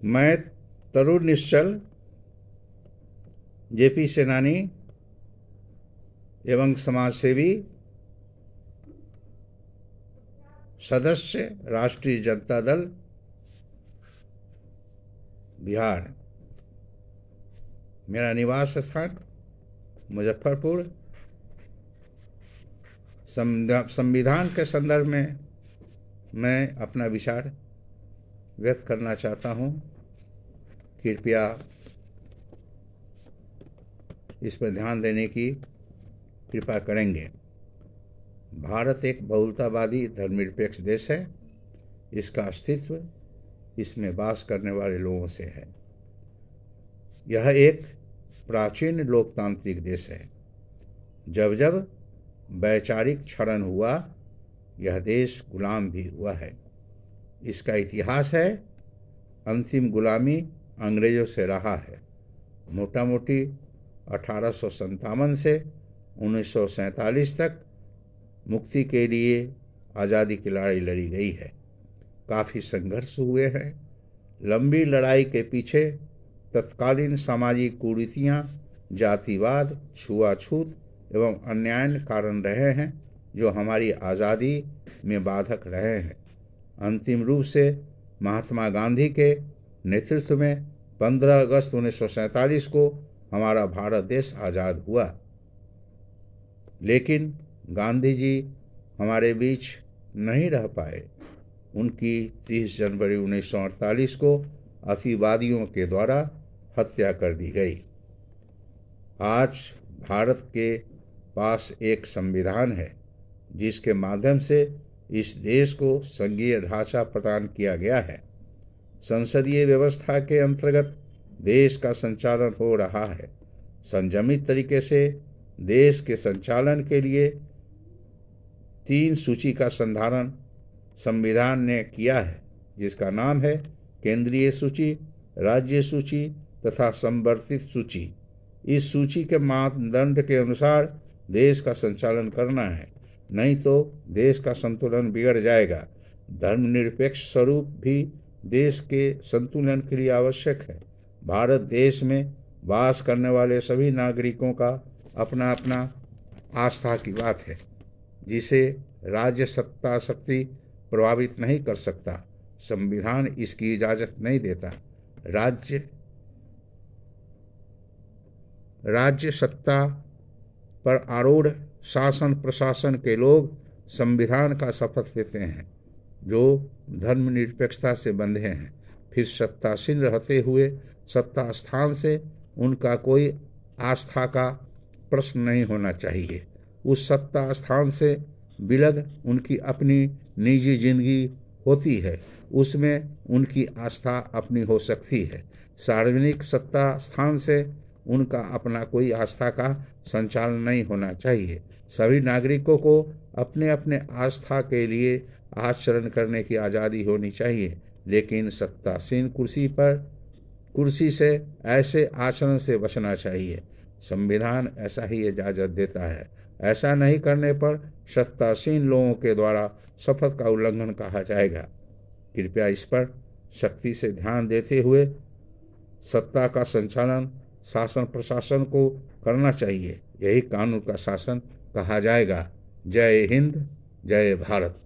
मैं तरुण निश्चल, जेपी सेनानी एवं समाजसेवी, सदस्य राष्ट्रीय जनता दल बिहार। मेरा निवास स्थान मुजफ्फरपुर। संविधान के संदर्भ में मैं अपना विचार व्यक्त करना चाहता हूं। कृपया इस पर ध्यान देने की कृपा करेंगे। भारत एक बहुलतावादी धर्मनिरपेक्ष देश है। इसका अस्तित्व इसमें वास करने वाले लोगों से है। यह एक प्राचीन लोकतांत्रिक देश है। जब जब वैचारिक क्षरण हुआ, यह देश गुलाम भी हुआ है। इसका इतिहास है, अंतिम गुलामी अंग्रेजों से रहा है। मोटा मोटी 1857 से 1947 तक मुक्ति के लिए आज़ादी की लड़ाई लड़ी गई है। काफ़ी संघर्ष हुए हैं। लंबी लड़ाई के पीछे तत्कालीन सामाजिक कुरीतियाँ, जातिवाद, छुआछूत एवं अन्याय कारण रहे हैं, जो हमारी आज़ादी में बाधक रहे हैं। अंतिम रूप से महात्मा गांधी के नेतृत्व में 15 अगस्त 1947 को हमारा भारत देश आज़ाद हुआ। लेकिन गांधी जी हमारे बीच नहीं रह पाए। उनकी 30 जनवरी 1948 को अतिवादियों के द्वारा हत्या कर दी गई। आज भारत के पास एक संविधान है, जिसके माध्यम से इस देश को संघीय ढांचा प्रदान किया गया है। संसदीय व्यवस्था के अंतर्गत देश का संचालन हो रहा है। संयमित तरीके से देश के संचालन के लिए 3 सूची का संधारण संविधान ने किया है, जिसका नाम है केंद्रीय सूची, राज्य सूची तथा संवर्धित सूची। इस सूची के मानदंड के अनुसार देश का संचालन करना है, नहीं तो देश का संतुलन बिगड़ जाएगा। धर्मनिरपेक्ष स्वरूप भी देश के संतुलन के लिए आवश्यक है। भारत देश में वास करने वाले सभी नागरिकों का अपना अपना आस्था की बात है, जिसे राज्य सत्ता शक्ति प्रभावित नहीं कर सकता। संविधान इसकी इजाज़त नहीं देता। राज्य सत्ता पर आरूढ़ शासन प्रशासन के लोग संविधान का शपथ लेते हैं, जो धर्मनिरपेक्षता से बंधे हैं। फिर सत्तासीन रहते हुए सत्ता स्थान से उनका कोई आस्था का प्रश्न नहीं होना चाहिए। उस सत्ता स्थान से विलग उनकी अपनी निजी जिंदगी होती है, उसमें उनकी आस्था अपनी हो सकती है। सार्वजनिक सत्ता स्थान से उनका अपना कोई आस्था का संचालन नहीं होना चाहिए। सभी नागरिकों को अपने अपने आस्था के लिए आचरण करने की आज़ादी होनी चाहिए, लेकिन सत्तासीन कुर्सी से ऐसे आचरण से बचना चाहिए। संविधान ऐसा ही इजाज़त देता है। ऐसा नहीं करने पर सत्तासीन लोगों के द्वारा शपथ का उल्लंघन कहा जाएगा। कृपया इस पर सख्ती से ध्यान देते हुए सत्ता का संचालन शासन प्रशासन को करना चाहिए। यही कानून का शासन कहा जाएगा। जय हिंद, जय भारत।